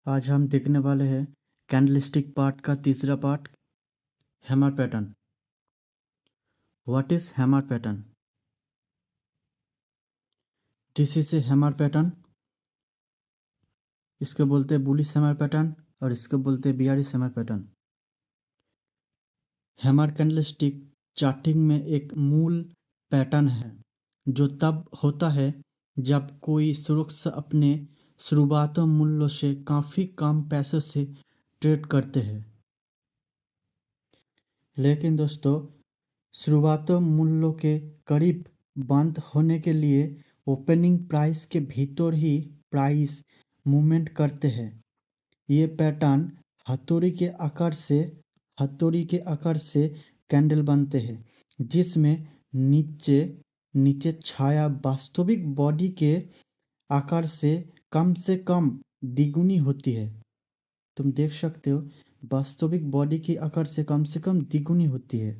आज हम देखने वाले हैं कैंडलस्टिक पार्ट का तीसरा part, hammer pattern. What is hammer pattern? This is a hammer pattern. इसको बोलते हैं बुलिश हैमर पैटर्न और इसको बोलते हैं bearish hammer pattern. Hammer candlestick charting में एक मूल पैटर्न है जो तब होता है जब कोई सुरक्षा अपने शुरुआती मूल्यों से काफ़ी कम पैसे से ट्रेड करते हैं। लेकिन दोस्तों, शुरुआती मूल्यों के करीब बंद होने के लिए ओपनिंग प्राइस के भीतर ही प्राइस मूवमेंट करते हैं। ये पैटर्न हथौड़ी के आकार से कैंडल बनते हैं जिसमें नीचे नीचे छाया वास्तविक बॉडी के आकार से कम द्विगुनी होती है। तुम देख सकते हो, वास्तविक बॉडी के आकार से कम द्विगुनी होती है।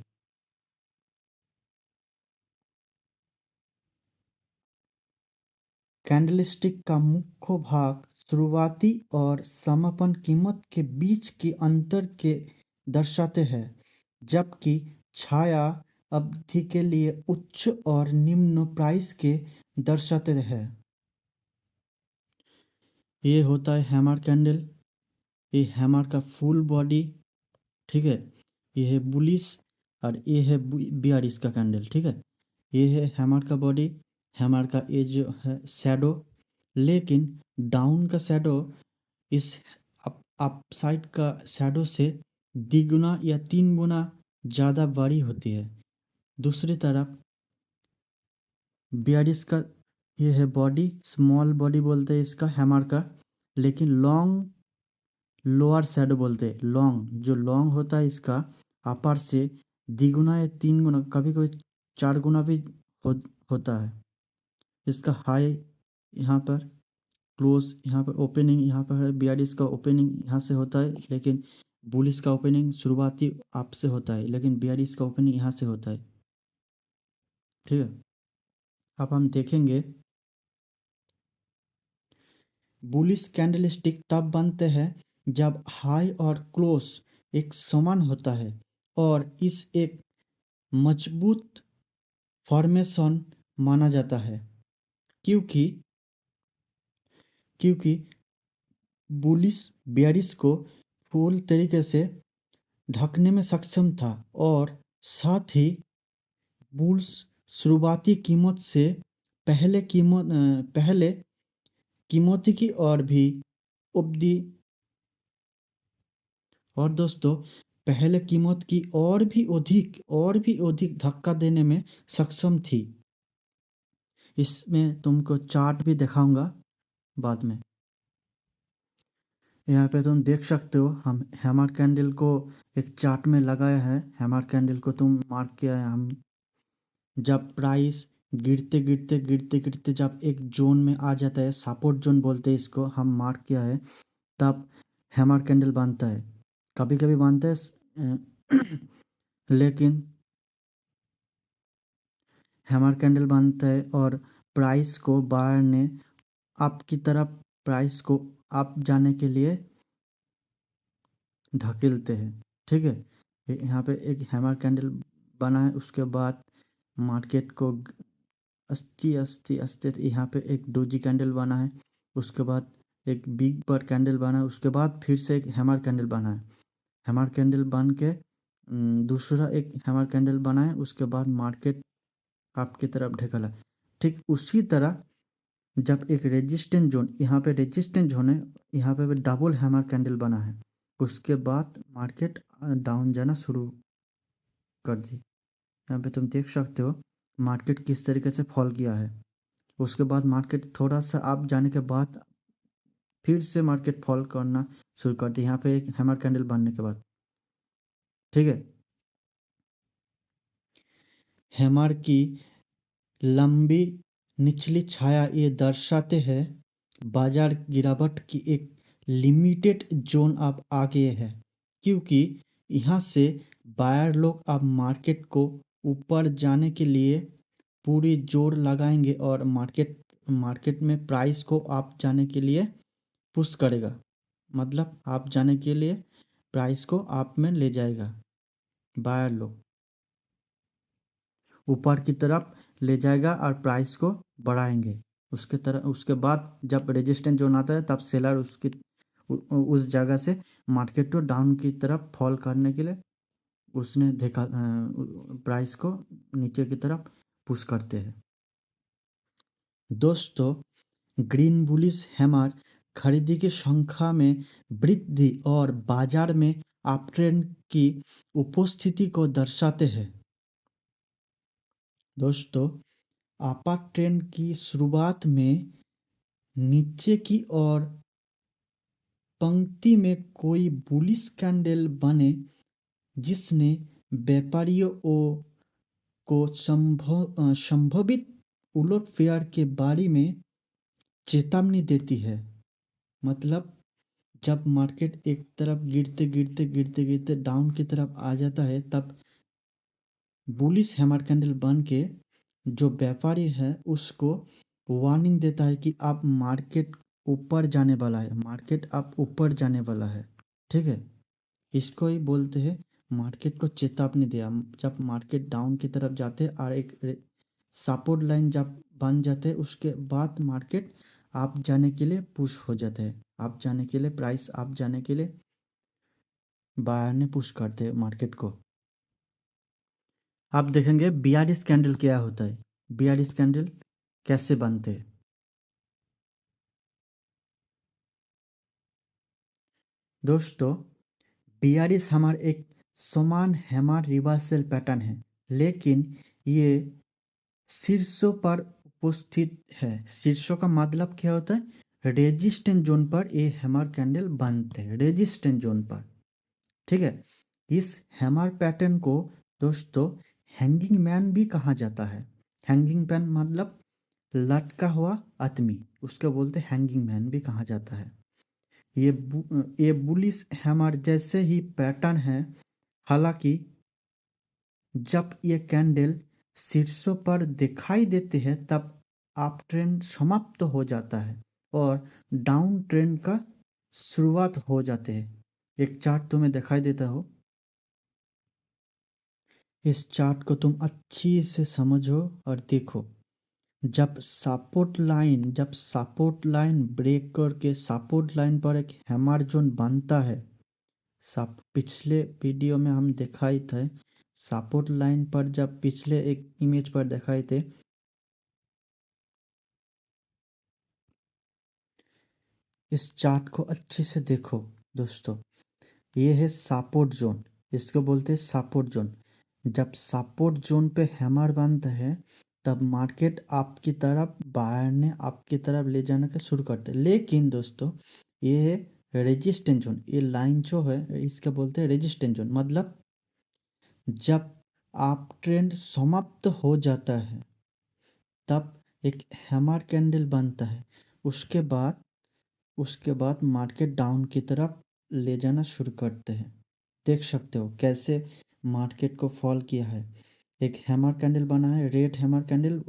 कैंडलस्टिक का मुख्य भाग शुरुआती और समापन कीमत के बीच के अंतर के दर्शाते हैं, जबकि छाया अवधि के लिए उच्च और निम्न प्राइस के दर्शाते हैं। ये होता है हैमर कैंडल। ये हैमर का फुल बॉडी, ठीक है। ये है बुलिश और ये है बियरिश का कैंडल, ठीक है। ये है हैमर का बॉडी, हैमर का ये जो है शैडो। लेकिन डाउन का शैडो इस अप साइड का शैडो से द्विगुना या 3 गुना ज़्यादा बड़ी होती है। दूसरी तरफ बियरिश का ये है बॉडी, स्मॉल बॉडी बोलते हैं इसका हैमर का, लेकिन लॉन्ग लोअर शैडो बोलते हैं। लॉन्ग होता है इसका अपर से द्विगुना या 3 गुना, कभी कभी 4 गुना भी होता है। इसका हाई यहाँ पर, क्लोज यहाँ पर, ओपनिंग यहाँ पर है। बियरिश का ओपनिंग यहाँ से होता है, लेकिन बुलिश का ओपनिंग शुरुआती आप से होता है, लेकिन बियरिश का ओपनिंग यहाँ से होता है, ठीक है। अब हम देखेंगे बुलिश कैंडलस्टिक तब बनते हैं जब हाई और क्लोज एक समान होता है और इस एक मजबूत फॉर्मेशन माना जाता है, क्योंकि क्योंकि बुलिश बियरिश को पूर्ण तरीके से ढकने में सक्षम था और साथ ही बुल्स शुरुआती कीमत से पहले कीमत की और भी अवधि और दोस्तों पहले कीमत की और भी अधिक धक्का देने में सक्षम थी। इसमें तुमको चार्ट भी दिखाऊंगा बाद में। यहाँ पे तुम देख सकते हो, हम हैमर कैंडल को एक चार्ट में लगाया है। हैमर कैंडल को तुम मार्क किया है। हम जब प्राइस गिरते जब एक जोन में आ जाता है, सपोर्ट जोन बोलते हैं इसको, हम मार्क किया है, तब हैमर कैंडल बनता है। कभी कभी बनता है लेकिन हैमर कैंडल बनता है और प्राइस को बायर ने अप की तरफ, प्राइस को अप जाने के लिए धकेलते हैं, ठीक है। यहाँ पे एक हैमर कैंडल बना है, उसके बाद मार्केट को अस्ते यहाँ पे एक डोजी कैंडल बना है, उसके बाद एक बिग बर्ड कैंडल बना है, उसके बाद फिर से एक हैमर कैंडल बना है। हैमर कैंडल बन के दूसरा एक हैमर कैंडल बना है, उसके बाद मार्केट आपकी तरफ ढकेला। ठीक उसी तरह जब एक रेजिस्टेंस जोन, यहाँ पे रेजिस्टेंस जोन है, यहाँ पे भी डबल हैमर कैंडल बना है, उसके बाद मार्केट डाउन जाना शुरू कर दी। यहाँ पे तुम देख सकते हो मार्केट किस तरीके से फॉल किया है। उसके बाद मार्केट थोड़ा सा अप जाने के बाद फिर से मार्केट फॉल करना शुरू कर दी, यहाँ पे एक हैमर कैंडल बनने के बाद, ठीक है। हैमर की लंबी निचली छाया ये दर्शाते हैं बाजार गिरावट की एक लिमिटेड जोन अब आ गए है, क्योंकि यहाँ से बायर लोग अब मार्केट को ऊपर जाने के लिए पूरी जोर लगाएंगे और मार्केट में प्राइस को अप जाने के लिए पुश करेगा। मतलब आप जाने के लिए प्राइस को आप में ले जाएगा, बायर लोग ऊपर की तरफ ले जाएगा और प्राइस को बढ़ाएंगे। उसके बाद जब रेजिस्टेंस जोन आता है तब सेलर उस जगह से मार्केट को डाउन की तरफ फॉल करने के लिए उसने देखा प्राइस को नीचे की तरफ पुश करते हैं। दोस्तों, ग्रीन बुलिश हैमर खरीदी की संख्या में वृद्धि और बाजार में अपट्रेंड की उपस्थिति को दर्शाते हैं। दोस्तों, अपर ट्रेंड की शुरुआत में नीचे की ओर पंक्ति में कोई बुलिश कैंडल बने जिसने व्यापारियों को संभवित उलटफेर के बारे में चेतावनी देती है। मतलब जब मार्केट एक तरफ गिरते डाउन की तरफ आ जाता है तब बुलिश हैमर कैंडल बन के जो व्यापारी है उसको वार्निंग देता है कि आप मार्केट ऊपर जाने वाला है, मार्केट आप ऊपर जाने वाला है। ठीक है, इसको ही बोलते हैं मार्केट को चेतावनी दिया। जब मार्केट डाउन की तरफ जाते और एक सपोर्ट लाइन जब बन जाते उसके बाद मार्केट आप जाने के लिए पुश हो जाते हैं, आप जाने के लिए प्राइस आप जाने के लिए बायर ने पुश करते हैं मार्केट को। आप देखेंगे बियरिश कैंडल क्या होता है, बियरिश कैंडल कैसे बनते हैं। दोस्तों, बियरिश हैमर एक समान हैमर रिवर्सल पैटर्न है, लेकिन ये शीर्षों पर उपस्थित है। शीर्षों का मतलब क्या होता है? रेजिस्टेंस जोन पर ये हैमर कैंडल बनते हैं, रेजिस्टेंस जोन पर। ठीक है, इस हैमर पैटर्न को दोस्तों हैंगिंग मैन भी कहा जाता है। हैंगिंग मैन मतलब लटका हुआ आदमी, उसको बोलते हैंगिंग मैन भी कहा जाता है। ये बुलिश हैमर जैसे ही पैटर्न है। हालांकि जब ये कैंडल शीर्षों पर दिखाई देते हैं तब अप ट्रेंड समाप्त हो जाता है और डाउन ट्रेंड का शुरुआत हो जाते हैं। एक चार्ट तुम्हें दिखाई देता हो, इस चार्ट को तुम अच्छी से समझो और देखो। जब सपोर्ट लाइन ब्रेक करके सपोर्ट लाइन पर एक हैमर जोन बनता है, सब पिछले वीडियो में हम दिखाई थे सपोर्ट लाइन पर, जब पिछले एक इमेज पर दिखाए थे इस चार्ट को अच्छे से देखो दोस्तों। ये है सपोर्ट जोन, इसको बोलते हैं सपोर्ट जोन। जब सपोर्ट जोन पे हैमर बनता है तब मार्केट आपकी तरफ बायर ने आपकी तरफ ले जाने का शुरू करते हैं। लेकिन दोस्तों ये है रेजिस्टेंस जोन, ये लाइन जो है इसका बोलते हैं रेजिस्टेंस जोन। मतलब जब आप ट्रेंड समाप्त हो जाता है तब एक हैमर कैंडल बनता है। उसके बाद मार्केट डाउन की तरफ ले जाना शुरू करते हैं। देख सकते हो कैसे मार्केट को फॉल किया है। एक हैमर कैंडल बना है, रेड हैमर कैंडल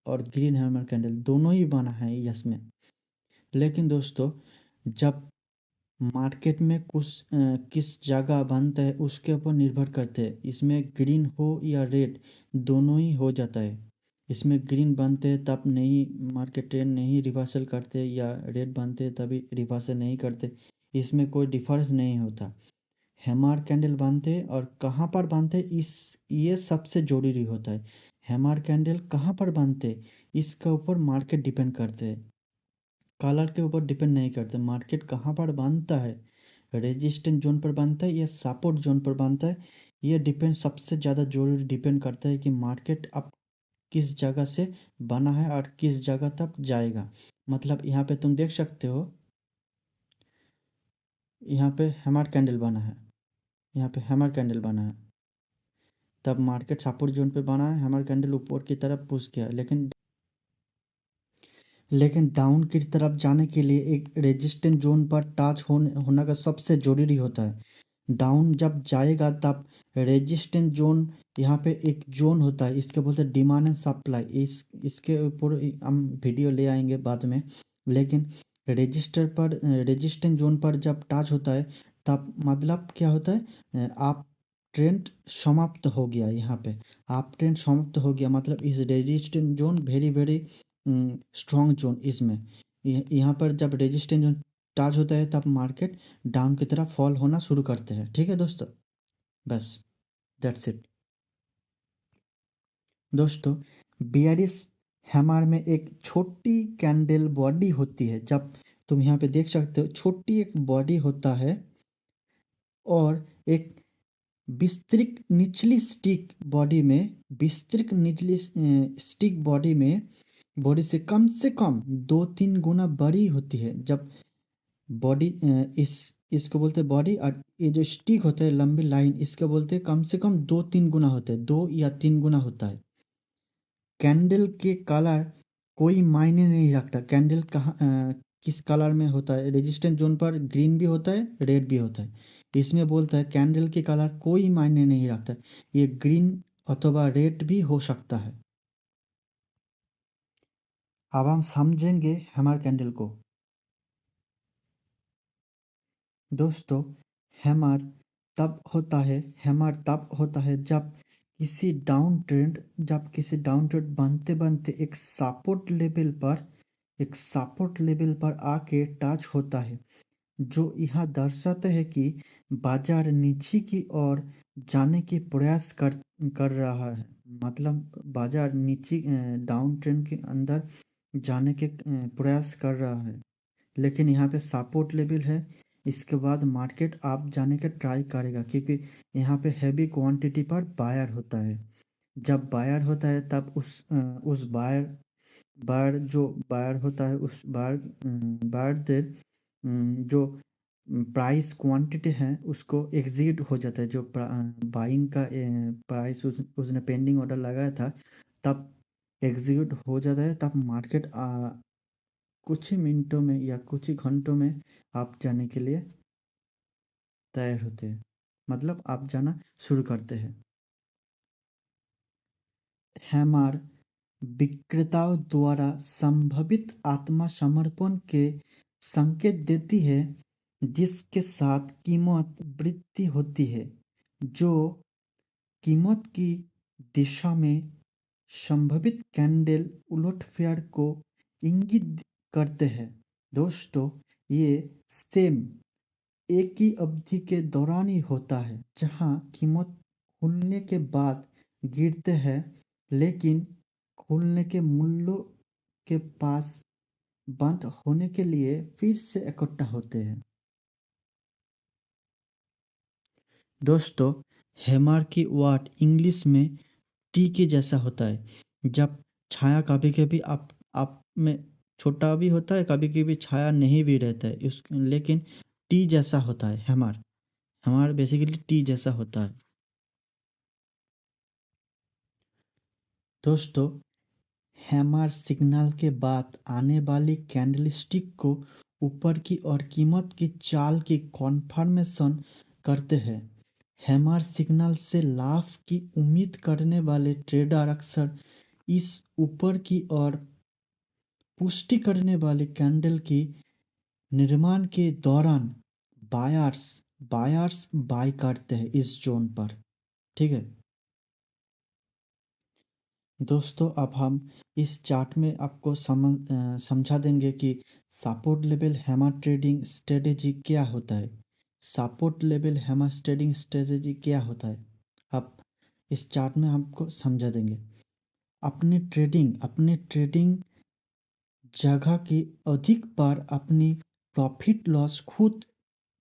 और ग्रीन हैमर कैंडल दोनों ही बना है इसमें। लेकिन दोस्तों जब मार्केट में किस जगह बनता है उसके ऊपर निर्भर करते हैं। इसमें ग्रीन हो या रेड दोनों ही हो जाता है। इसमें ग्रीन बनते हैं तब नहीं मार्केट ट्रेंड नहीं रिवर्सल करते, या रेड बनते हैं तभी रिवर्सल नहीं करते। इसमें कोई डिफरेंस नहीं होता। हैमर कैंडल बनते हैं और कहाँ पर बनते हैं ये सबसे ज़रूरी होता है। हैमर कैंडल कहाँ पर बनते हैं इसके ऊपर मार्केट डिपेंड करते हैं, कलर के ऊपर डिपेंड नहीं करते। मार्केट कहाँ पर बनता है, रेजिस्टेंस जोन पर बनता है या सपोर्ट जोन पर बनता है, ये डिपेंड सबसे ज़्यादा जरूरी डिपेंड करता है कि मार्केट अब किस जगह से बना है और किस जगह तक जाएगा। मतलब यहाँ पे तुम देख सकते हो, यहाँ पे हैमर कैंडल बना है, यहाँ पे हैमर कैंडल बना है, तब मार्केट सपोर्ट जोन पे बना है, हैमर कैंडल ऊपर की तरफ पुश किया। लेकिन डाउन की तरफ जाने के लिए एक रेजिस्टेंस जोन पर टच होना का सबसे ज़रूरी होता है। डाउन जब जाएगा तब रेजिस्टेंस जोन, यहाँ पे एक जोन होता है, इसके बोलते हैं डिमांड एंड सप्लाई। इसके ऊपर हम वीडियो ले आएंगे बाद में। लेकिन रेजिस्टेंस जोन पर जब टच होता है तब मतलब क्या होता है, आप ट्रेंड समाप्त हो गया यहाँ पे, आप ट्रेंड समाप्त हो गया मतलब इस resistance zone very very strong zone इसमें यहाँ पर जब रेजिस्टेंस जोन टच होता है तब मार्केट डाउन की तरफ फॉल होना शुरू करते हैं। ठीक है दोस्तों, बस दैट्स इट। दोस्तों बियरिश हैमर में एक छोटी कैंडल बॉडी होती है, जब तुम यहाँ पे देख सकते हो छोटी एक बॉडी होता है और एक विस्तृत निचली स्टिक बॉडी में, विस्तृत निचली स्टिक बॉडी से कम 2-3 गुना बड़ी होती है। जब बॉडी इसको बोलते हैं बॉडी, और ये जो स्टिक होता है लंबी लाइन इसको बोलते हैं कम से कम 2-3 गुना होता है, 2 या 3 गुना होता है। कैंडल के कलर कोई मायने नहीं रखता, कैंडल कहाँ किस कलर में होता है, रेजिस्टेंस जोन पर ग्रीन भी होता है रेड भी होता है। इसमें बोलता है कैंडल के कलर कोई मायने नहीं रखता, ये ग्रीन अथवा रेड भी हो सकता है। अब हम समझेंगे हैमर कैंडल को। दोस्तों हैमर तब होता है जब किसी डाउन ट्रेंड बनते बनते एक सपोर्ट लेवल पर आके टच होता है, जो यह दर्शाता है कि बाजार नीचे की ओर जाने की प्रयास कर रहा है। मतलब बाजार नीचे डाउन ट्रेंड के अंदर जाने के प्रयास कर रहा है, लेकिन यहाँ पे सपोर्ट लेवल है। इसके बाद मार्केट आप जाने का ट्राई करेगा, क्योंकि यहाँ पे हैवी क्वांटिटी पर बायर होता है। जब बायर होता है तब उस बायर बायर जो बायर होता है उस बायर से जो प्राइस क्वांटिटी है उसको एग्जीड हो जाता है, जो बाइंग का प्राइस उसने पेंडिंग ऑर्डर लगाया था तब एग्जीक्यूट हो जाता है, तब मार्केट कुछ ही मिनटों में या कुछ ही घंटों में आप जाने के लिए तैयार होते हैं, मतलब आप जाना शुरू करते हैं। हैमर विक्रेताओं द्वारा संभावित आत्मसमर्पण के संकेत देती है, जिसके साथ कीमत वृद्धि होती है, जो कीमत की दिशा में संभावित कैंडल उलटफेर को इंगित करते हैं। दोस्तों ये सेम एक ही अवधि के दौरान ही होता है, जहां कीमत खुलने के बाद गिरते हैं लेकिन खुलने के मूल्यों के पास बंद होने के लिए फिर से इकट्ठा होते हैं। दोस्तों हैमर की वाट इंग्लिश में टी के जैसा होता है। जब छाया कभी कभी आप में छोटा भी होता है, कभी कभी छाया नहीं भी रहता है उस, लेकिन टी जैसा होता है हैमर। हैमर बेसिकली टी जैसा होता है। दोस्तों हैमर सिग्नल के बाद आने वाली कैंडलस्टिक को ऊपर की ओर कीमत की चाल की कॉन्फर्मेशन करते हैं। हैमर सिग्नल से लाभ की उम्मीद करने वाले ट्रेडर अक्सर इस ऊपर की ओर पुष्टि करने वाली कैंडल की निर्माण के दौरान बायर्स बायर्स बाय करते हैं इस जोन पर। ठीक है दोस्तों, अब हम इस चार्ट में आपको समझा देंगे कि support level hammer trading strategy क्या होता है। Support level hammer trading strategy क्या होता है, अब इस चार्ट में आपको समझा देंगे। अपने ट्रेडिंग जगह की अधिक बार अपनी प्रॉफिट लॉस खुद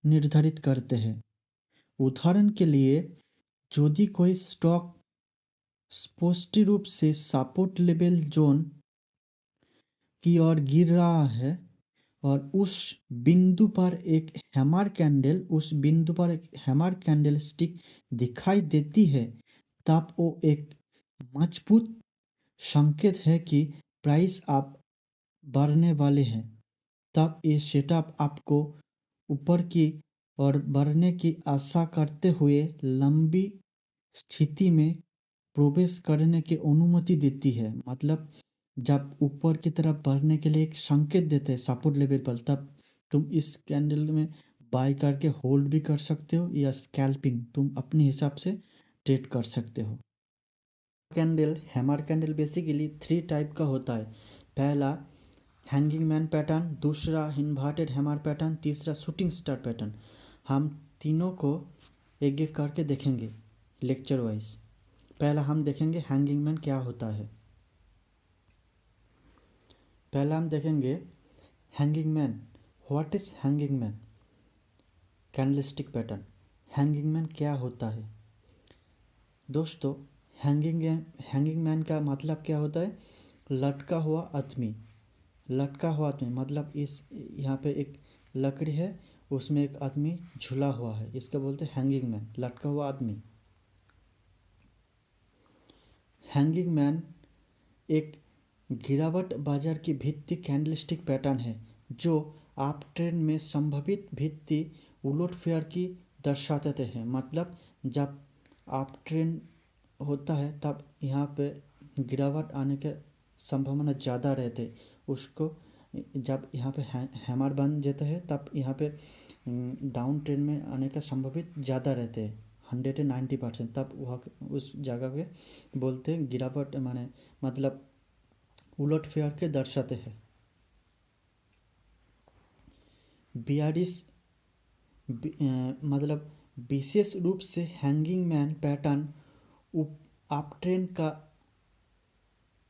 निर्धारित करते हैं। उदाहरण के लिए यदि कोई स्टॉक स्पष्ट रूप से सपोर्ट लेवल जोन की ओर गिर रहा है और उस बिंदु पर एक हैमर कैंडल स्टिक दिखाई देती है, तब वो एक मजबूत संकेत है कि प्राइस आप बढ़ने वाले हैं। तब ये सेटअप आपको ऊपर की ओर बढ़ने की आशा करते हुए लंबी स्थिति में प्रवेश करने की अनुमति देती है। मतलब जब ऊपर की तरफ बढ़ने के लिए एक संकेत देते हैं सपोर्ट लेवल पर, तब तुम इस कैंडल में बाय करके होल्ड भी कर सकते हो या स्कैल्पिंग तुम अपने हिसाब से ट्रेड कर सकते हो। Candle hammer candle basically 3 type का होता है। पहला हैंगिंग मैन पैटर्न, दूसरा इन्वर्टेड हैमर पैटर्न, तीसरा शूटिंग स्टार पैटर्न। हम तीनों को एक एक करके देखेंगे लेक्चर वाइज। पहला हम देखेंगे हैंगिंग मैन क्या होता है। पहला हम देखेंगे hanging man. What is hanging man? Candlestick pattern. Hanging man क्या होता है दोस्तों? हैंगिंग मैन का मतलब क्या होता है? लटका हुआ आदमी। लटका हुआ आदमी मतलब इस यहाँ पे एक लकड़ी है, उसमें एक आदमी झूला हुआ है, इसका बोलते हैं हैंगिंग मैन, लटका हुआ आदमी। हैंगिंग मैन एक गिरावट बाजार की भित्ति कैंडलस्टिक पैटर्न है जो आप ट्रेंड में संभावित भित्ति उलटफेर की दर्शाते हैं। मतलब जब आप ट्रेंड होता है तब यहाँ पे गिरावट आने के संभावना ज़्यादा रहते, उसको जब यहाँ पे हैमर बन जाता है तब यहाँ पे डाउन ट्रेंड में आने का संभावित ज़्यादा रहते हैं 190%। तब वह उस जगह पे बोलते हैं गिरावट, माने मतलब उलट फेयर के दर्शाते हैं। बियारिश मतलब विशेष रूप से hanging man pattern up trend का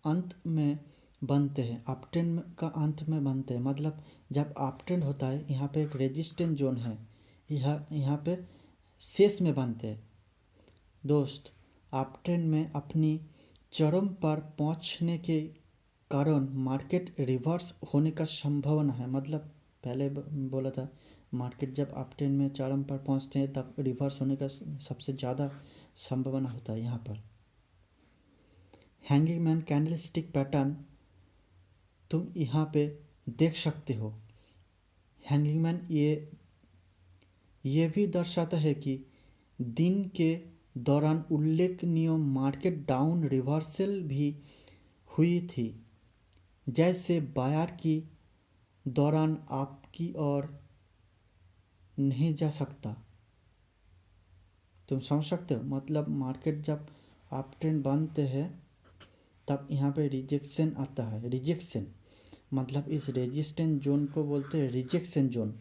अंत में बनते हैं। अप ट्रेंड का अंत में बनते हैं मतलब जब अप ट्रेंड होता है यहाँ पे एक रेजिस्टेंस जोन है, यहाँ पे शेष में बनते हैं। दोस्त, अप ट्रेंड में अपनी चरम पर पहुँचने के कारण मार्केट रिवर्स होने का संभावना है। मतलब पहले बोला था मार्केट जब अप ट्रेंड में चरम पर पहुँचते हैं तब रिवर्स होने का सबसे ज़्यादा संभावना होता है यहाँ पर। हैंगिंग मैन कैंडलस्टिक पैटर्न तुम यहाँ पे देख सकते हो। हैंगिंग मैन ये भी दर्शाता है कि दिन के दौरान उल्लेखनीय मार्केट डाउन रिवर्सल भी हुई थी, जैसे बायर की दौरान आपकी ओर नहीं जा सकता। तुम समझ सकते हो? मतलब मार्केट जब अप ट्रेंड बनते हैं तब यहाँ पे रिजेक्शन आता है। रिजेक्शन मतलब इस रेजिस्टेंस जोन को बोलते हैं रिजेक्शन जोन।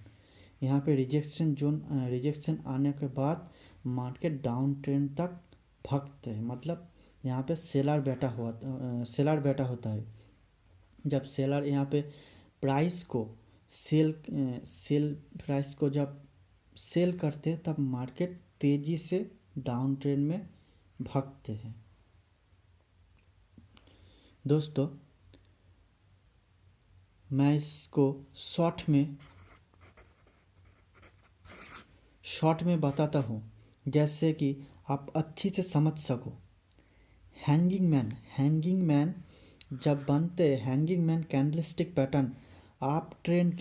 यहाँ पे रिजेक्शन आने के बाद मार्केट डाउन ट्रेंड तक भागते हैं। मतलब यहाँ पे सेलर बैठा होता है। जब सेलर यहाँ पे प्राइस को सेल प्राइस को जब सेल करते हैं तब मार्केट तेजी से डाउन ट्रेंड में भागते हैं। दोस्तों, मैं इसको शॉर्ट में बताता हूँ जैसे कि आप अच्छी से समझ सको। हैंगिंग मैन जब बनते हैं, हैंगिंग मैन कैंडलस्टिक पैटर्न आप ट्रेंड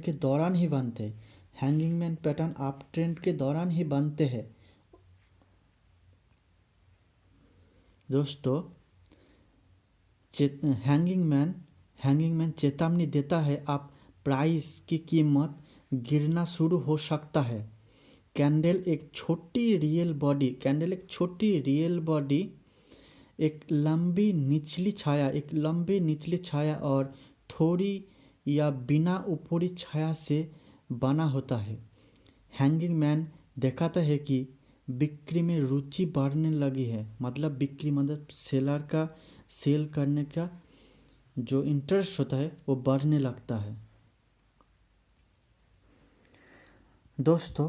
के दौरान ही बनते हैं। हैंगिंग मैन पैटर्न आप ट्रेंड के दौरान ही बनते हैं। दोस्तों, हैंगिंग मैन चेतावनी देता है आप प्राइस की कीमत गिरना शुरू हो सकता है। कैंडल एक छोटी रियल बॉडी एक लंबी निचली छाया और थोड़ी या बिना ऊपरी छाया से बना होता है। हैंगिंग मैन दिखाता है कि बिक्री में रुचि बढ़ने लगी है। मतलब बिक्री मतलब सेलर का सेल करने का जो इंटरेस्ट होता है वो बढ़ने लगता है। दोस्तों,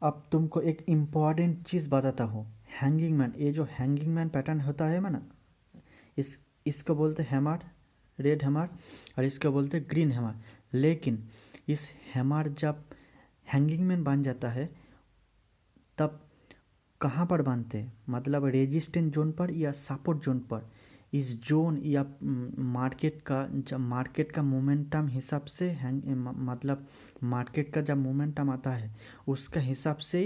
अब तुमको एक इम्पॉर्टेंट चीज़ बताता हूँ। हैंगिंग मैन, ये जो हैंगिंग मैन पैटर्न होता है ना, इसको बोलते हैमर, रेड हैमर, और इसको बोलते ग्रीन हैमर। लेकिन इस हैमर जब हैंगिंग मैन बन जाता है तब कहाँ पर बनते हैं? मतलब रेजिस्टेंस जोन पर या सपोर्ट जोन पर। इस जोन या मार्केट का मोमेंटम हिसाब से मतलब मार्केट का जब मोमेंटम आता है उसका हिसाब से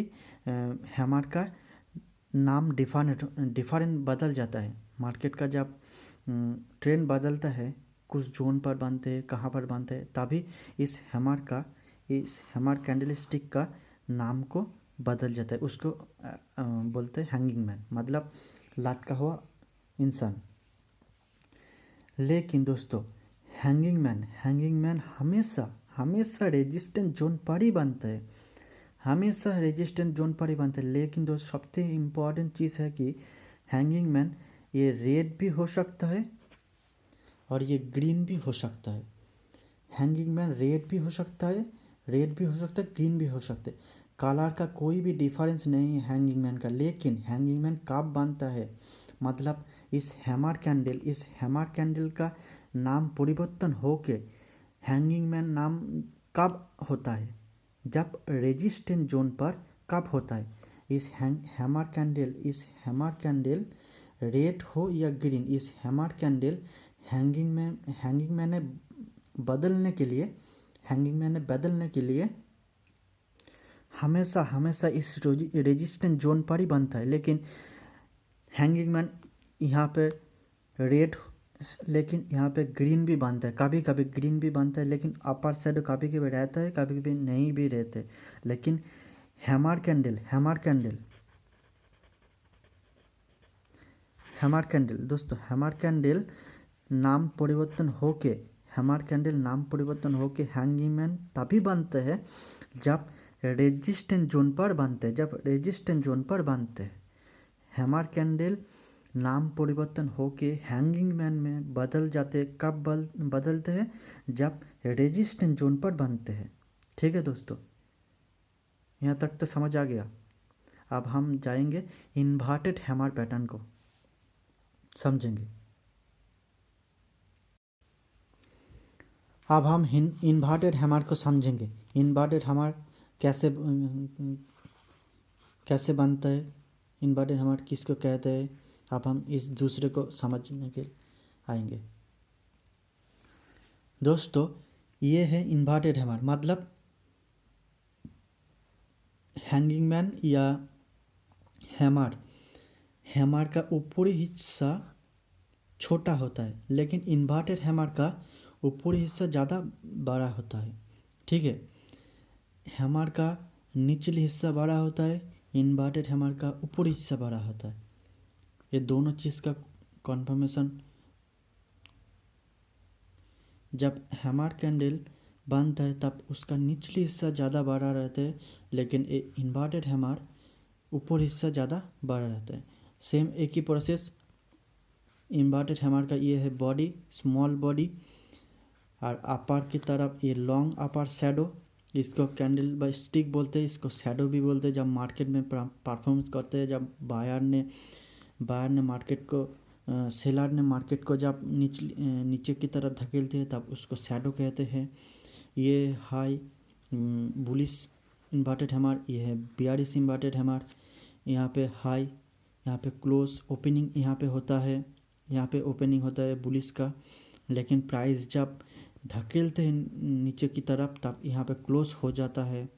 हैमर का नाम डिफरेंट बदल जाता है। मार्केट का जब ट्रेंड बदलता है, कुछ जोन पर बनते हैं, कहाँ पर बनते हैं, तभी इस हैमर कैंडलस्टिक का नाम को बदल जाता है। उसको बोलते हैं हैंगिंग मैन, मतलब लटका हुआ इंसान। लेकिन दोस्तों हैंगिंग मैन हमेशा रेजिस्टेंट जोन पर ही बनता है, हमेशा रेजिस्टेंट जोन पर ही बनता है। लेकिन दोस्तों सबसे इम्पॉर्टेंट चीज़ है कि हैंगिंग मैन ये रेड भी हो सकता है और ये ग्रीन भी हो सकता है। हैंगिंग मैन रेड भी हो सकता है, ग्रीन भी हो सकता है। कलर का कोई भी डिफरेंस नहीं है हैंगिंग मैन का। लेकिन हैंगिंग मैन कब बनता है, मतलब इस हैमर कैंडल का नाम परिवर्तन होके हैंगिंग मैन नाम कब होता है, जब रेजिस्टेंट जोन पर कब होता है। इस हैमर कैंडल रेड हो या ग्रीन, इस हैमर कैंडल हैंगिंग मैन ने बदलने के लिए हमेशा इस रेजिस्टेंट जोन पर ही बनता है। लेकिन हैंगिंग मैन यहाँ पे रेड, लेकिन यहाँ पे ग्रीन भी बनता है, कभी कभी ग्रीन भी बनता है, लेकिन अपर साइड कभी कभी रहता है, कभी कभी नहीं भी रहते। लेकिन हैमर कैंडल नाम परिवर्तन होके हैंगिंग मैन तभी बनते हैं जब रेजिस्टेंट जोन पर बनते हैं। हैमर कैंडल नाम परिवर्तन होके हैंगिंग मैन में बदल जाते, कब बदलते हैं, जब रेजिस्टेंट जोन पर बनते हैं। ठीक है दोस्तों, यहाँ तक तो समझ आ गया। अब हम जाएंगे इन्वर्टेड हैमर पैटर्न को समझेंगे। अब हम इन्वर्टेड हैमर को समझेंगे। इन्वर्टेड हैमर कैसे बनता है, इन्वर्टेड हैमर किसको कहते हैं, अब हम इस दूसरे को समझने के आएंगे। दोस्तों ये है इन्वर्टेड हैमर, मतलब हैंगिंग मैन या हैमर का ऊपरी हिस्सा छोटा होता है, लेकिन इन्वर्टेड हैमर का ऊपरी हिस्सा ज़्यादा बड़ा होता है। ठीक है, हैमर का निचली हिस्सा बड़ा होता है, इन्वर्टेड हैमर का ऊपरी हिस्सा बड़ा होता है। ये दोनों चीज़ का कन्फर्मेशन, जब हैमर कैंडल बनता है तब उसका निचली हिस्सा ज़्यादा बड़ा रहता है, लेकिन इन्वर्टेड हैमर ऊपर हिस्सा ज़्यादा बड़ा रहता है। सेम एक ही प्रोसेस इन्वर्टेड हैमर का ये है बॉडी, स्मॉल बॉडी, और अपर की तरफ ये लॉन्ग अपर शैडो, इसको कैंडल बाय स्टिक बोलते हैं, इसको शैडो भी बोलते हैं। जब मार्केट में परफॉर्मेंस करते हैं, जब बायर ने मार्केट को सेलर ने मार्केट को जब नीचे की तरफ धकेलते हैं तब उसको शैडो कहते हैं। ये हाई बुलिश इन्वर्टेड हैमर, ये है बियरिश इन्वर्टेड हैमर। यहाँ पे हाई, यहाँ पे क्लोज ओपनिंग यहाँ पे होता है, यहाँ पे ओपनिंग होता है बुलिश का, लेकिन प्राइस जब धकेलते हैं नीचे की तरफ तब यहाँ पे क्लोज हो जाता है,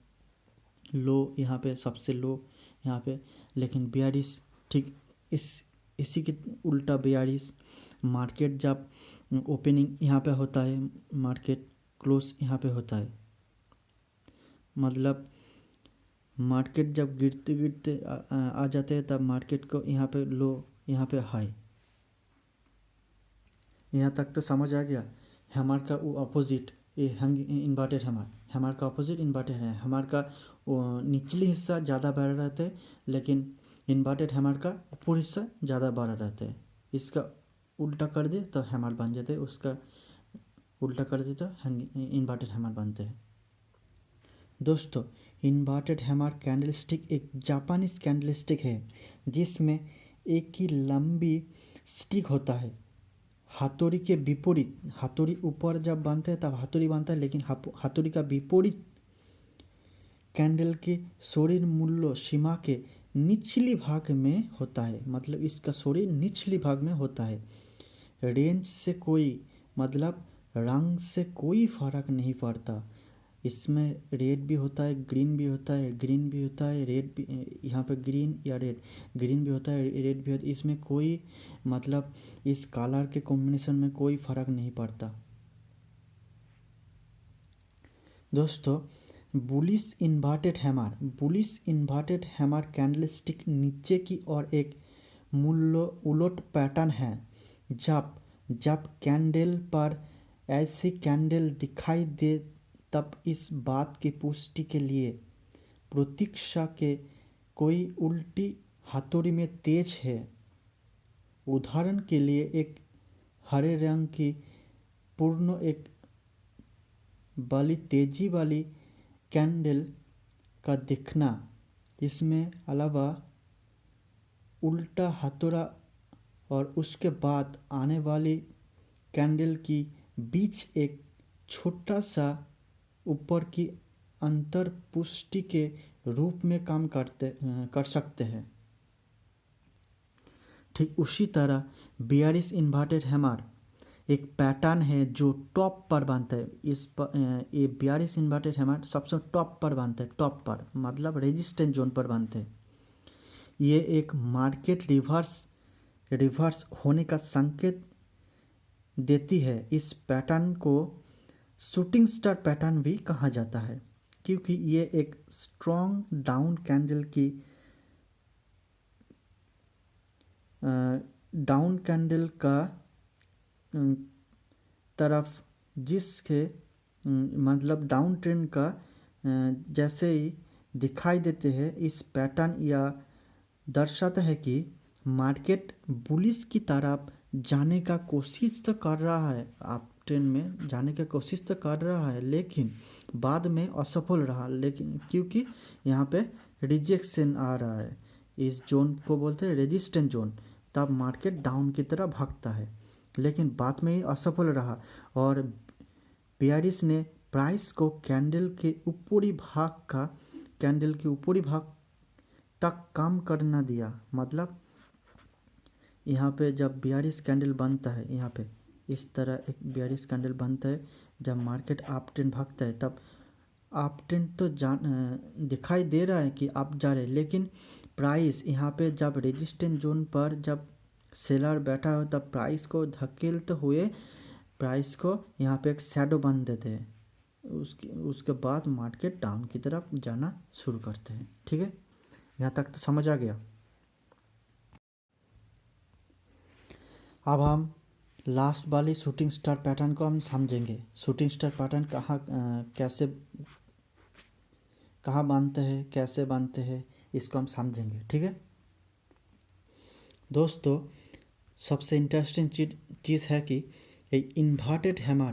लो यहाँ पे सबसे लो यहाँ पे। लेकिन बियरिश ठीक इसी के उल्टा, बियरिश मार्केट जब ओपनिंग यहाँ पे होता है, मार्केट क्लोज यहाँ पे होता है, मतलब मार्केट जब गिरते आ जाते हैं तब मार्केट को यहाँ पे लो, यहाँ पे हाई। यहाँ तक तो समझ आ गया। हैमर का वो अपोजिट ये इन्वर्टेड हैमर का अपोजिट इन्वर्टेड है। हैमर का निचली हिस्सा ज़्यादा बड़ा रहता है, लेकिन इन्वर्टेड हैमर का ऊपर हिस्सा ज़्यादा बड़ा रहता है। इसका उल्टा कर दे तो हैमर बन जाते हैं, उसका उल्टा कर दे तो इन्वर्टेड हैमर बनते हैं। दोस्तों इन्वर्टेड हैमर कैंडलस्टिक एक जापानीज कैंडलस्टिक है जिसमें एक ही लंबी स्टिक होता है। हाथोड़ी के विपरीत, हाथोड़ी ऊपर जब बनते हैं तब हाथोड़ी बनता है, लेकिन हाथोड़ी का विपरीत कैंडल के शरीर मूल्य सीमा के निचली भाग में होता है, मतलब इसका शरीर निचली भाग में होता है। रेंज से कोई मतलब रंग से कोई फर्क नहीं पड़ता, इसमें रेड भी होता है, ग्रीन भी होता है, ग्रीन भी होता है, रेड भी, यहाँ पे ग्रीन या रेड, ग्रीन भी होता है, रेड भी होता है। इसमें कोई मतलब इस कलर के कॉम्बिनेशन में कोई फ़र्क नहीं पड़ता। दोस्तों, बुलिश इन्वर्टेड हैमर कैंडलस्टिक नीचे की ओर एक मूल्य उलट पैटर्न है। जब जब कैंडल पर ऐसी कैंडल दिखाई दे तब इस बात की पुष्टि के लिए प्रतीक्षा के कोई उल्टी हथौड़ी में तेज है। उदाहरण के लिए एक हरे रंग की पूर्ण एक वाली तेजी वाली कैंडल का दिखना, इसमें अलावा उल्टा हथौड़ा और उसके बाद आने वाली कैंडल की बीच एक छोटा सा ऊपर की अंतर पुष्टि के रूप में काम कर सकते हैं। ठीक उसी तरह बियरिश इन्वर्टेड हैमर एक पैटर्न है जो टॉप पर बनता है। ये बियरिश इन्वर्टेड हैमर सबसे टॉप पर बनता है, टॉप पर मतलब रेजिस्टेंस जोन पर बनते हैं। ये एक मार्केट रिवर्स होने का संकेत देती है। इस पैटर्न को शूटिंग स्टार पैटर्न भी कहा जाता है, क्योंकि ये एक स्ट्रॉन्ग डाउन कैंडल की डाउन कैंडल का तरफ जिसके मतलब डाउन ट्रेंड का जैसे ही दिखाई देते हैं। इस पैटर्न या दर्शाता है कि मार्केट बुलिश की तरफ जाने का कोशिश तो कर रहा है, आप ट्रेंड में जाने की कोशिश तो कर रहा है, लेकिन बाद में असफल रहा। लेकिन क्योंकि यहाँ पे रिजेक्शन आ रहा है, इस जोन को बोलते हैं रेजिस्टेंस जोन, तब मार्केट डाउन की तरफ भागता है, लेकिन बाद में ही असफल रहा और बियरिश ने प्राइस को कैंडल के ऊपरी भाग तक काम करना दिया। मतलब यहाँ पे जब बियरिश कैंडल बनता है, यहाँ पे इस तरह एक बियरिश कैंडल बनता है, जब मार्केट अप ट्रेंड भागता है तब अप ट्रेंड तो दिखाई दे रहा है कि अप जा रहे, लेकिन प्राइस यहाँ पे जब रेजिस्टेंस जोन पर जब सेलर बैठा हो तब प्राइस को धकेलते हुए प्राइस को यहाँ पे एक शैडो बन देते हैं। उसके बाद मार्केट डाउन की तरफ जाना शुरू करते हैं। ठीक है, यहाँ तक तो समझ आ गया। अब हम लास्ट वाली शूटिंग स्टार पैटर्न को हम समझेंगे। शूटिंग स्टार पैटर्न कहाँ बनते हैं, कैसे बनते हैं, इसको हम समझेंगे। ठीक है दोस्तों, सबसे इंटरेस्टिंग चीज़ है कि ये इन्वर्टेड हैमर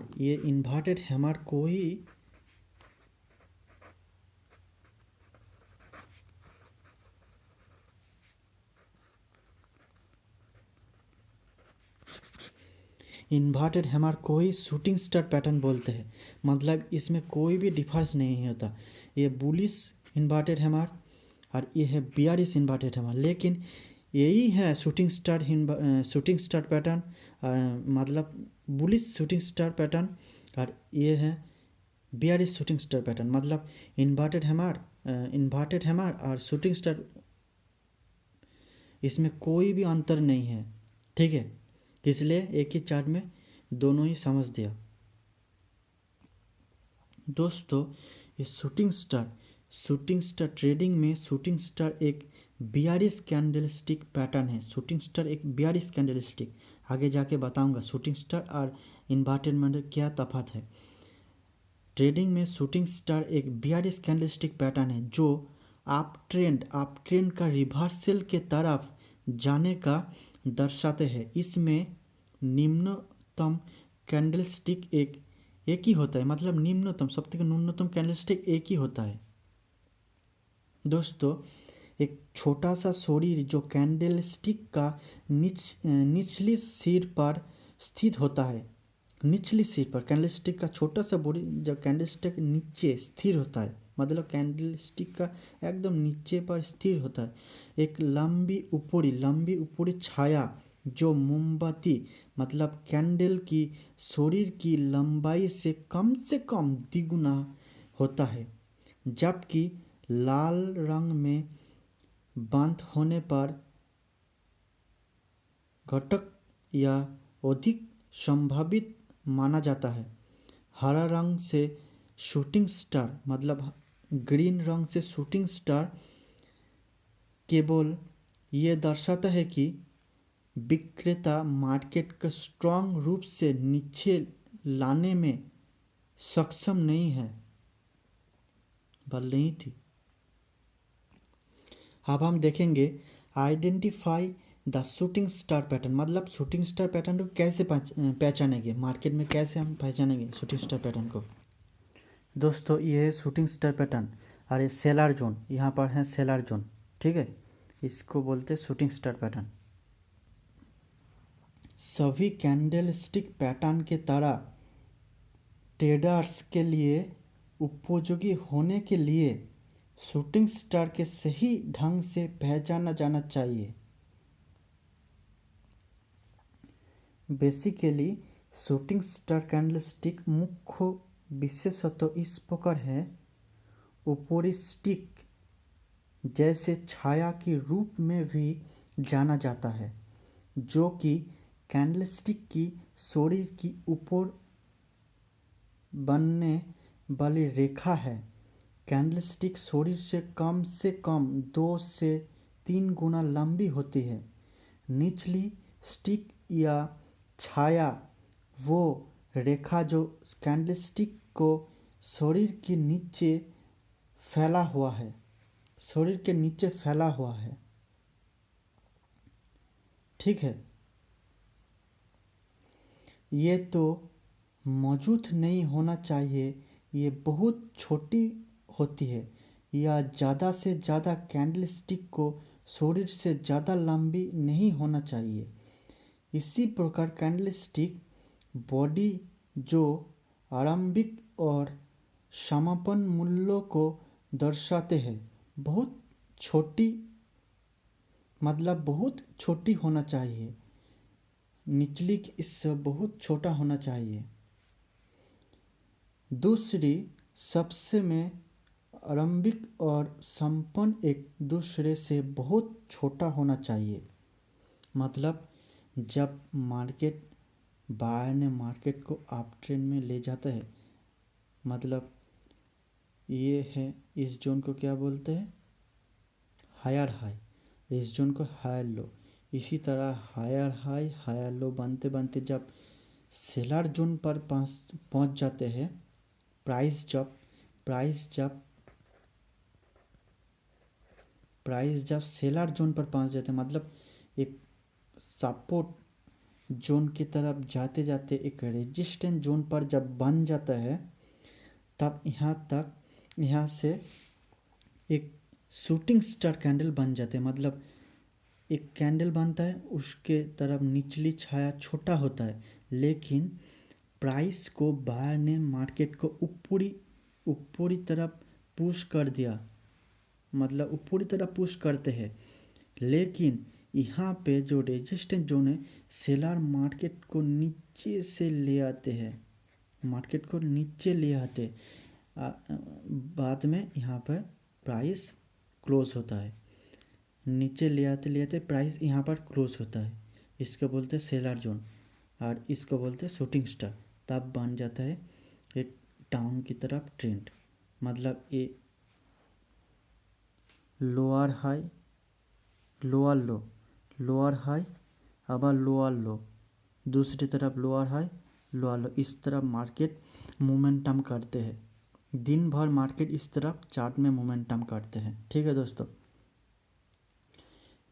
को ही शूटिंग स्टार पैटर्न बोलते हैं। मतलब इसमें कोई भी डिफरेंस नहीं होता। ये बुलिश इन्वर्टेड हैमर और ये है बियरिश इन्वर्टेड हैमर, लेकिन यही है शूटिंग स्टार पैटर्न, मतलब बुलिश शूटिंग स्टार पैटर्न, और ये है बियरिश शूटिंग स्टार पैटर्न। मतलब इन्वर्टेड हैमर और शूटिंग स्टार, इसमें कोई भी अंतर नहीं है। ठीक है, इसलिए एक ही चार्ट में दोनों ही समझ दिया। दोस्तों, ये शूटिंग स्टार ट्रेडिंग में शूटिंग स्टार एक बियरिश कैंडलस्टिक पैटर्न है। शूटिंग स्टार एक बियरिश कैंडलस्टिक, आगे जाके बताऊंगा शूटिंग स्टार और इन्वर्टेड में क्या तफात है। ट्रेडिंग में शूटिंग स्टार एक बियरिश कैंडलस्टिक पैटर्न है जो अप ट्रेंड का रिवर्सल के तरफ जाने का दर्शाते हैं। इसमें निम्नतम कैंडलस्टिक एक ही होता है, मतलब निम्नतम सबसे न्यूनतम कैंडलस्टिक एक ही होता है। दोस्तों, एक छोटा सा शरीर जो कैंडलस्टिक का निचली सिर पर स्थित होता है, निचली सिर पर कैंडलस्टिक का छोटा सा बॉडी जब कैंडलस्टिक नीचे स्थिर होता है, मतलब कैंडलस्टिक का एकदम नीचे पर स्थिर होता है, एक लंबी ऊपरी छाया जो मोमबत्ती मतलब कैंडल की शरीर की लंबाई से कम द्विगुना होता है, जबकि लाल रंग में बंद होने पर घटक या अधिक संभावित माना जाता है। हरा रंग से शूटिंग स्टार मतलब ग्रीन रंग से शूटिंग स्टार केवल ये दर्शाता है कि विक्रेता मार्केट को स्ट्रांग रूप से नीचे लाने में सक्षम नहीं है, बल नहीं थी। अब हम देखेंगे identify the shooting star pattern, मतलब शूटिंग स्टार पैटर्न को कैसे पहचानेंगे, मार्केट में कैसे हम पहचानेंगे शूटिंग स्टार पैटर्न को। दोस्तों ये है शूटिंग स्टार पैटर्न और ये सेलर जोन, यहाँ पर है सेलर जोन, ठीक है, इसको बोलते हैं शूटिंग स्टार पैटर्न। सभी कैंडलस्टिक पैटर्न के तरह ट्रेडर्स के लिए उपयोगी होने के लिए शूटिंग स्टार के सही ढंग से पहचाना जाना चाहिए। बेसिकली शूटिंग स्टार कैंडलस्टिक मुख्य विशेषतः इस प्रकार है। ऊपरी स्टिक जैसे छाया के रूप में भी जाना जाता है, जो कि कैंडलस्टिक की शरीर की ऊपर बनने वाली रेखा है। कैंडलस्टिक शरीर से कम 2 से 3 गुना लंबी होती है। निचली स्टिक या छाया वो रेखा जो कैंडलस्टिक को शरीर के नीचे फैला हुआ है, शरीर के नीचे फैला हुआ है, ठीक है। ये तो मौजूद नहीं होना चाहिए, ये बहुत छोटी होती है या ज़्यादा से ज़्यादा कैंडलस्टिक को शरीर से ज़्यादा लंबी नहीं होना चाहिए। इसी प्रकार कैंडलस्टिक बॉडी जो आरंभिक और समापन मूल्यों को दर्शाते हैं बहुत छोटी, मतलब बहुत छोटी होना चाहिए, निचली इससे बहुत छोटा होना चाहिए। दूसरी सबसे में आरंभिक और संपन्न एक दूसरे से बहुत छोटा होना चाहिए। मतलब जब मार्केट बायर ने मार्केट को अप ट्रेंड में ले जाता है, मतलब ये है, इस जोन को क्या बोलते हैं, हायर हाई, इस जोन को हायर लो। इसी तरह हायर हाई हायर लो बनते बनते जब सेलर जोन पर पहुंच जाते हैं, प्राइस जब सेलर जोन पर पहुंच जाते हैं, मतलब एक सपोर्ट जोन की तरफ जाते जाते एक रेजिस्टेंस जोन पर जब बन जाता है, तब यहाँ से एक शूटिंग स्टार कैंडल बन जाते हैं। मतलब एक कैंडल बनता है, उसके तरफ निचली छाया छोटा होता है, लेकिन प्राइस को बायर ने मार्केट को ऊपरी तरफ पुश कर दिया, मतलब ऊपरी तरफ पुश करते हैं, लेकिन यहाँ पे जो रेजिस्टेंस जोन है सेलर मार्केट को नीचे से ले आते हैं, मार्केट को नीचे ले आते, बाद में यहाँ पर प्राइस क्लोज होता है, नीचे ले आते प्राइस यहाँ पर क्लोज होता है। इसको बोलते हैं सेलर जोन और इसको बोलते हैं शूटिंग स्टार। तब बन जाता है एक डाउन की तरफ ट्रेंड, मतलब ये लोअर हाई लोअर लो, लोअर हाई अब लोअर लो, दूसरी तरफ लोअर हाई लोअर लो, इस तरफ मार्केट मोमेंटम करते हैं। दिन भर मार्केट इस तरफ चार्ट में मोमेंटम करते हैं, ठीक है दोस्तों।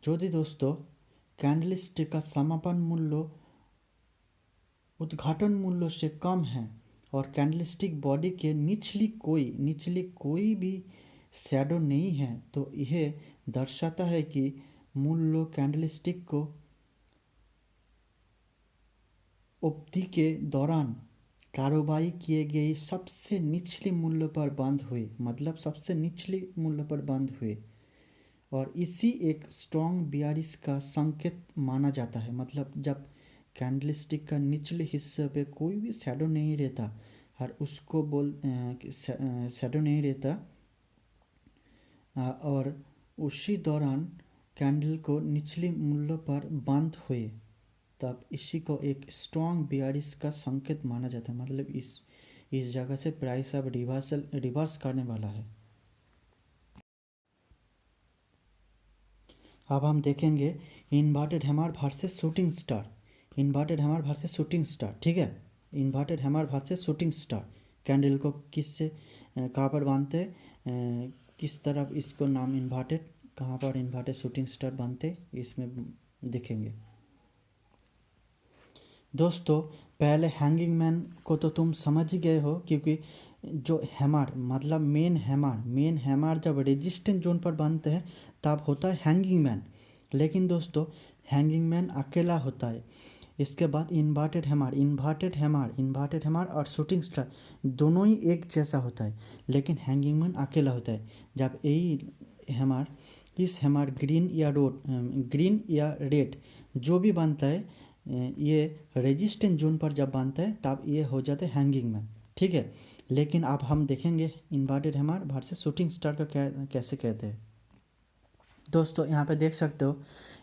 यदि दोस्तों कैंडलस्टिक का समापन मूल्य उद्घाटन मूल्य से कम है और कैंडलस्टिक बॉडी के निचली कोई भी शैडो नहीं है, तो यह दर्शाता है कि मूल्य कैंडलस्टिक को अवधि के दौरान कारोबारी किए गए सबसे निचले मूल्य पर बंद हुए, मतलब सबसे निचले मूल्य पर बंद हुए, और इसी एक स्ट्रॉन्ग बियरिश का संकेत माना जाता है। मतलब जब कैंडलस्टिक का निचले हिस्से पे कोई भी शैडो नहीं रहता और उसको शैडो नहीं रहता, और उसी दौरान कैंडल को निचली मूल्य पर बंद हुए, तब इसी को एक स्ट्रॉन्ग बियरिश का संकेत माना जाता है। मतलब इस जगह से प्राइस अब रिवर्स करने वाला है। अब हम देखेंगे inverted hammer versus shooting star. Inverted hammer versus shooting star, ठीक है। Inverted hammer versus shooting star, candle को किससे कहाँ पर बांधते, किस तरफ इसको नाम इन्वर्टेड, कहाँ पर इन्वर्टेड शूटिंग स्टार बांधते, इसमें देखेंगे। दोस्तों पहले हैंगिंग मैन को तो तुम समझ ही गए हो, क्योंकि जो हैमर मतलब मेन हैमर जब रेजिस्टेंट जोन पर बांधते हैं तब होता है हैंगिंग मैन। लेकिन दोस्तों हैंगिंग मैन अकेला होता है। इसके बाद इन्वर्टेड हैमर और शूटिंग स्टार दोनों ही एक जैसा होता है, लेकिन हैंगिंग मैन अकेला होता है। जब यही हैमर इस हैमर ग्रीन या रेड जो भी बांधता है, ये रेजिस्टेंट जोन पर जब बांधता है तब ये हो जाते हैं हैंगिंग मैन, ठीक है। लेकिन अब हम देखेंगे inverted hammer versus shooting star का कैसे कहते हैं। दोस्तों यहाँ पे देख सकते हो,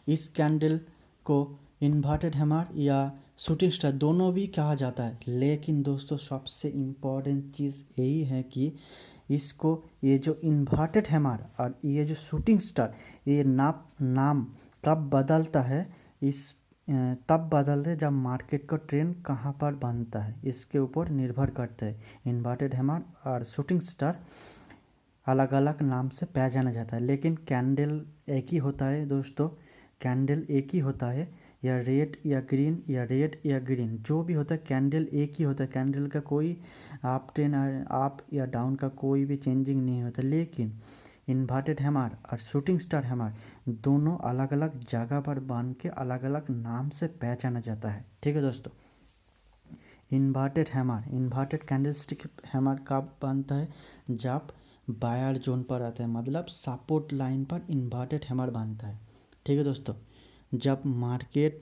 इस कैंडल को इन्वर्टेड हैमर या शूटिंग स्टार दोनों भी कहा जाता है। लेकिन दोस्तों सबसे इम्पॉर्टेंट चीज़ यही है कि इसको ये जो इन्वर्टेड हैमर और ये जो शूटिंग स्टार, ये नाम कब बदलता है, तब बदलते है जब मार्केट का ट्रेंड कहाँ पर बनता है, इसके ऊपर निर्भर करता है। इन्वर्टेड हैमर और शूटिंग स्टार अलग अलग नाम से पहचाना जाता है, लेकिन कैंडल एक ही होता है दोस्तों। कैंडल एक ही होता है, या रेड या ग्रीन जो भी होता है, कैंडल एक ही होता है। कैंडल का कोई अप या डाउन का कोई भी चेंजिंग नहीं होता। लेकिन इन्वर्टेड हैमर और शूटिंग स्टार हैमर दोनों अलग अलग जगह पर बांध के अलग अलग नाम से पहचाना जाता है, ठीक है दोस्तों। इन्वर्टेड कैंडलस्टिक हैमर कब बनता है, जब बायर जोन पर आता है, मतलब सपोर्ट लाइन पर इन्वर्टेड हैमर बनता है, ठीक है दोस्तों। जब मार्केट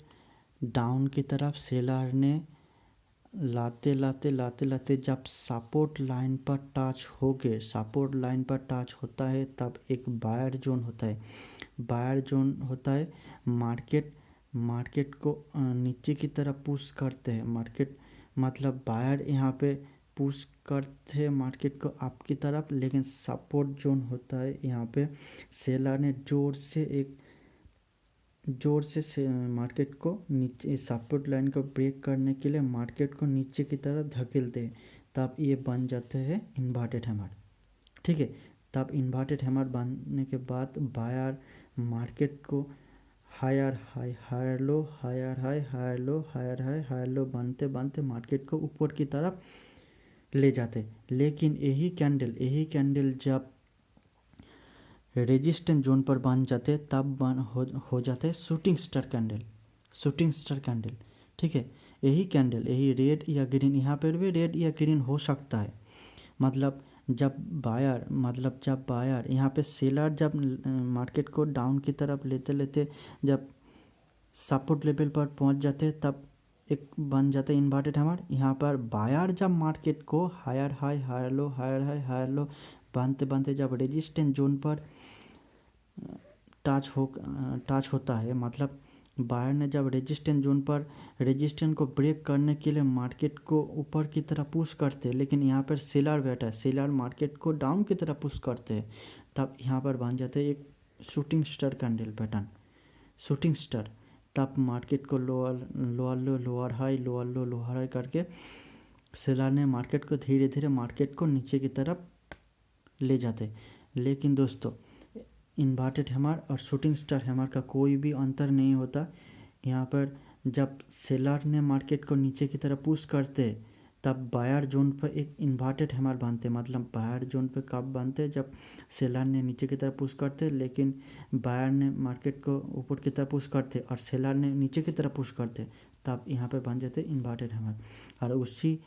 डाउन की तरफ सेलर ने लाते जब सपोर्ट लाइन पर टच होता है, तब एक बायर जोन होता है। मार्केट को नीचे की तरफ पुश करते हैं। मार्केट मतलब बायर यहाँ पे पुश करते हैं मार्केट को अप की तरफ, लेकिन सपोर्ट जोन होता है यहाँ पे सेलर ने जोर से मार्केट को नीचे, सपोर्ट लाइन को ब्रेक करने के लिए मार्केट को नीचे की तरफ धकेलते हैं, तब ये बन जाते हैं इन्वर्टेड हैमर, ठीक है। तब इन्वर्टेड हैमर बनने के बाद बायर मार्केट को हायर लो बनते मार्केट को ऊपर की तरफ ले जाते। लेकिन यही कैंडल जब रेजिस्टेंट जोन पर बन जाते तब हो जाते शूटिंग स्टार कैंडल, ठीक है। यही रेड या ग्रीन, यहाँ पर भी रेड या ग्रीन हो सकता है। मतलब जब बायर यहाँ पे सेलर जब मार्केट को डाउन की तरफ लेते जब सपोर्ट लेवल पर पहुँच जाते तब एक बन जाता है इन्वर्टेड हैमर। यहाँ पर बायर जब मार्केट को हायर लो बनते जब रेजिस्टेंट जोन पर टच होता है, मतलब बायर ने जब रेजिस्टेंट जोन पर रेजिस्टेंट को ब्रेक करने के लिए मार्केट को ऊपर की तरफ पुश करते हैं, लेकिन यहाँ पर सेलर बैठा है, सेलर मार्केट को डाउन की तरफ पुश करते हैं, तब यहाँ पर बन जाते हैं एक shooting star candle pattern. Shooting star तब मार्केट को लोअर हाई करके सेलर ने मार्केट को धीरे धीरे मार्केट को नीचे की तरफ ले जाते। लेकिन दोस्तों इन्वर्टेड हैमर और शूटिंग स्टार हैमर का कोई भी अंतर नहीं होता। यहाँ पर जब सेलर ने मार्केट को नीचे की तरफ पुश करते तब बायर जोन पर एक इन्वर्टेड हैमर बनते। मतलब बायर जोन पर कब बनते, जब सेलर ने नीचे की तरफ पुश करते, लेकिन बायर ने मार्केट को ऊपर की तरफ पुश करते और सेलर ने नीचे की तरफ पुश करते, तब यहाँ पे बन जाते इन्वर्टेड हैमर। और उसी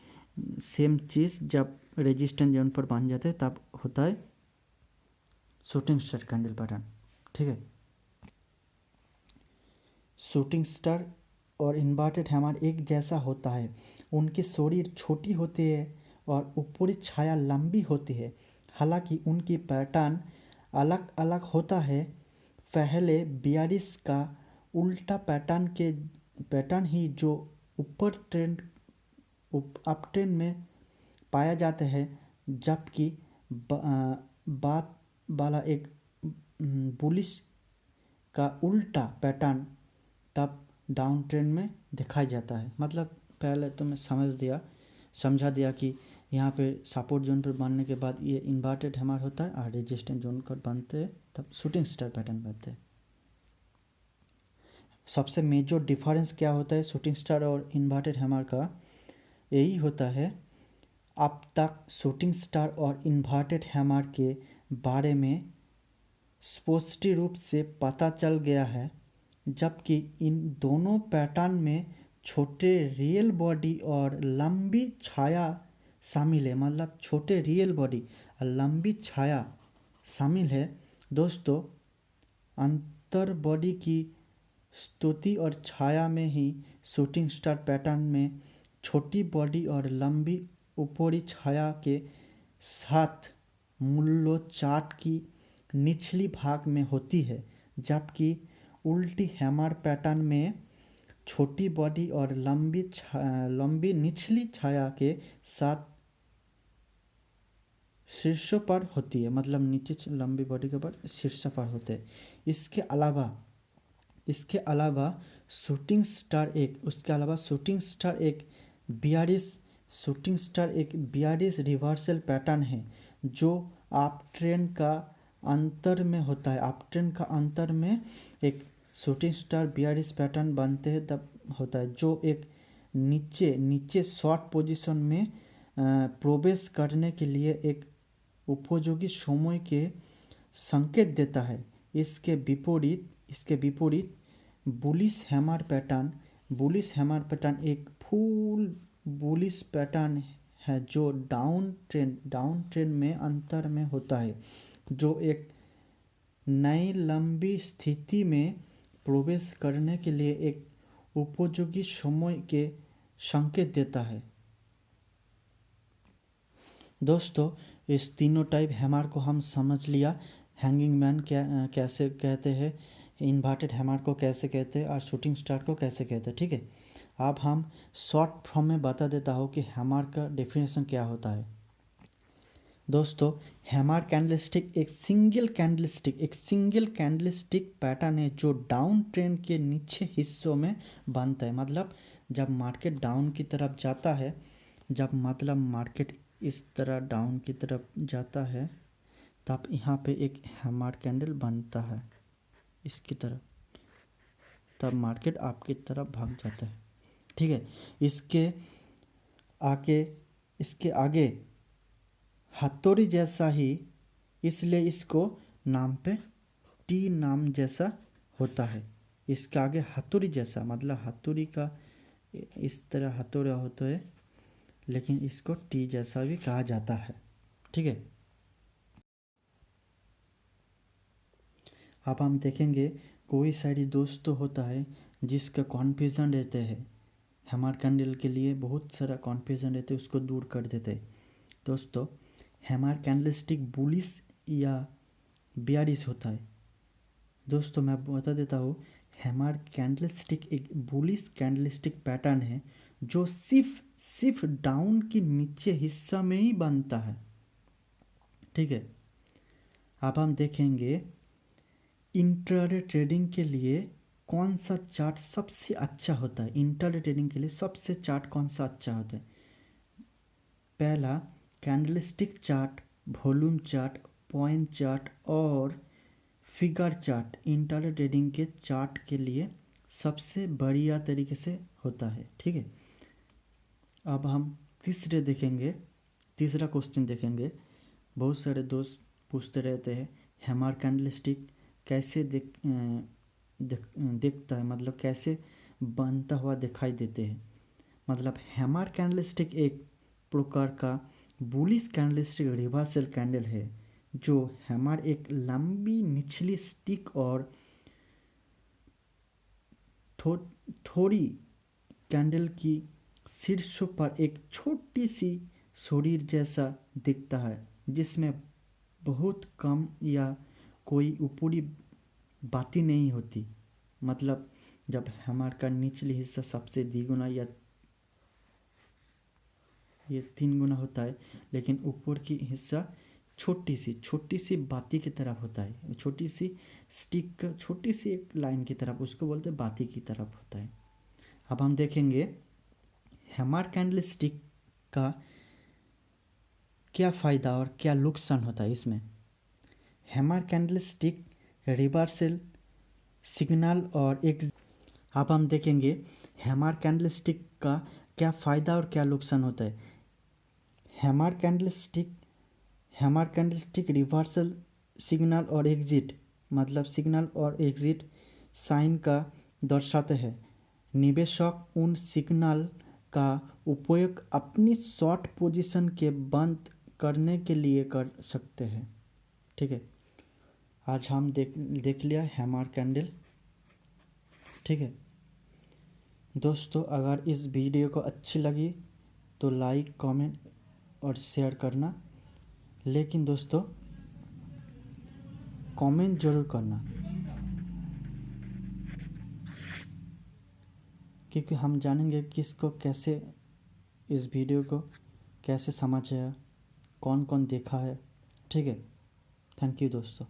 सेम चीज़ जब रेजिस्टेंट जोन पर बन जाते तब होता है शूटिंग स्टार कैंडल पैटर्न, ठीक है। शूटिंग स्टार और इन्वर्टेड हैमर एक जैसा होता है, उनकी शरीर छोटी होती है और ऊपरी छाया लंबी होती है। हालांकि उनकी पैटर्न अलग अलग होता है। पहले बियरिश का उल्टा पैटर्न ही जो ऊपर ट्रेंड अप ट्रेंड में पाया जाता है, जबकि बात वाला एक बुलिश का उल्टा पैटर्न तब डाउन ट्रेंड में दिखाई जाता है। मतलब पहले तो मैं समझा दिया कि यहाँ पे सपोर्ट जोन पर बनने के बाद ये इन्वर्टेड हैमर होता है और रेजिस्टेंस जोन पर बनते हैं तब शूटिंग स्टार पैटर्न बनते हैं। सबसे मेजर डिफरेंस क्या होता है शूटिंग स्टार और इन्वर्टेड हैमर का, यही होता है अब तक शूटिंग स्टार और इन्वर्टेड हैमर के बारे में स्पष्ट रूप से पता चल गया है, जबकि इन दोनों पैटर्न में छोटे रियल बॉडी और लंबी छाया शामिल है। मतलब छोटे रियल बॉडी और लंबी छाया शामिल है। दोस्तों, अंतर बॉडी की स्तुति और छाया में ही शूटिंग स्टार पैटर्न में छोटी बॉडी और लंबी ऊपरी छाया के साथ मूल्य चार्ट की निचली भाग में होती है, जबकि उल्टी हैमर पैटर्न में छोटी बॉडी और लंबी निचली छाया के साथ शीर्ष पर होती है। मतलब नीचे लंबी बॉडी के ऊपर शीर्ष पर होते हैं। इसके अलावा शूटिंग स्टार एक बियरिश रिवर्सल पैटर्न है जो अप ट्रेंड का अंतर में होता है। अप ट्रेंड का अंतर में एक शूटिंग स्टार बियरिश पैटर्न बनते हैं तब होता है, जो एक नीचे शॉर्ट पोजीशन में प्रवेश करने के लिए एक उपयोगी समय के संकेत देता है। इसके विपरीत बुलिश हैमर पैटर्न एक फुल बुलिश पैटर्न है जो डाउन ट्रेंड में अंतर में होता है, जो एक नई लंबी स्थिति में प्रवेश करने के लिए एक उपयोगी समय के संकेत देता है। दोस्तों, इस तीनों टाइप हैमर को हम समझ लिया। हैंगिंग मैन कैसे कहते हैं, इन्वर्टेड हैमर को कैसे कहते हैं और शूटिंग स्टार को कैसे कहते हैं। ठीक है, अब हम शॉर्ट फॉर्म में बता देता हूँ कि हैमर का डेफिनेशन क्या होता है। दोस्तों, हैमर कैंडलस्टिक एक सिंगल कैंडलस्टिक पैटर्न है जो डाउन ट्रेंड के नीचे हिस्सों में बनता है। मतलब जब मार्केट डाउन की तरफ जाता है, मार्केट इस तरह डाउन की तरफ जाता है, तब यहाँ पे एक हैमर कैंडल बनता है इसकी तरफ, तब मार्केट आपकी तरफ भाग जाता है। ठीक है, इसके आगे हथौड़ी जैसा ही, इसलिए इसको नाम पे टी नाम जैसा होता है। इसके आगे हथौड़ी जैसा, मतलब हथौड़ी का इस तरह हथौड़ा होता है, लेकिन इसको टी जैसा भी कहा जाता है। ठीक है, अब हम देखेंगे कोई सारी दोस्त होता है जिसका कॉन्फ्यूजन रहते हैं, हैमर कैंडल के लिए बहुत सारा कॉन्फ्यूजन रहते हैं, उसको दूर कर देते हैं। दोस्तों, हैमर कैंडलस्टिक बुलिश या बियरिश होता है। दोस्तों, मैं बता देता हूँ, हैमर कैंडलस्टिक एक बुलिश कैंडलस्टिक पैटर्न है जो सिर्फ डाउन के नीचे हिस्सा में ही बनता है। ठीक है, अब हम देखेंगे इंट्राडे ट्रेडिंग के लिए कौन सा चार्ट सबसे अच्छा होता है। इंट्राडे ट्रेडिंग के लिए सबसे चार्ट कौन सा अच्छा होता है। पहला, candlestick chart, volume chart, point chart और फिगर चार्ट इंट्राडे ट्रेडिंग के चार्ट के लिए सबसे बढ़िया तरीके से होता है। ठीक है, अब हम तीसरा क्वेश्चन देखेंगे। बहुत सारे दोस्त पूछते रहते हैं हैमर कैंडलस्टिक कैसे दिखता है, मतलब कैसे बनता हुआ दिखाई देते हैं। मतलब हैमर कैंडलस्टिक एक प्रकार का बुलिश कैंडलस्टिक रिवर्सल कैंडल है जो हैमर एक लंबी निचली स्टिक और थोड़ी कैंडल की शीर्ष पर एक छोटी सी शरीर जैसा दिखता है, जिसमें बहुत कम या कोई ऊपरी बाती नहीं होती। मतलब जब हैमर का निचली हिस्सा सबसे द्विगुना या ये 3 गुना होता है, लेकिन ऊपर की हिस्सा छोटी सी बाती की तरफ होता है, छोटी सी स्टिक, छोटी सी एक लाइन की तरफ, उसको बोलते हैं बाती की तरफ होता है। अब हम देखेंगे हैमर कैंडल स्टिक का क्या फ़ायदा और क्या नुकसान होता है इसमें। Hammer candle stick reversal signal और एक अब हम देखेंगे हैमर कैंडल स्टिक का क्या फ़ायदा और क्या नुकसान होता है। Hammer candle stick reversal signal और एग्जिट, मतलब सिग्नल और एग्जिट साइन का दर्शाते हैं। निवेशक उन सिग्नल का उपयोग अपनी शॉर्ट पोजीशन के बंद करने के लिए कर सकते हैं। ठीक है, आज हम देख लिया हैमर कैंडल। ठीक है दोस्तों, अगर इस वीडियो को अच्छी लगी तो लाइक, कमेंट और शेयर करना, लेकिन दोस्तों कमेंट ज़रूर करना, क्योंकि हम जानेंगे किसको कैसे इस वीडियो को कैसे समझ आया, कौन कौन देखा है। ठीक है, थैंक यू दोस्तों।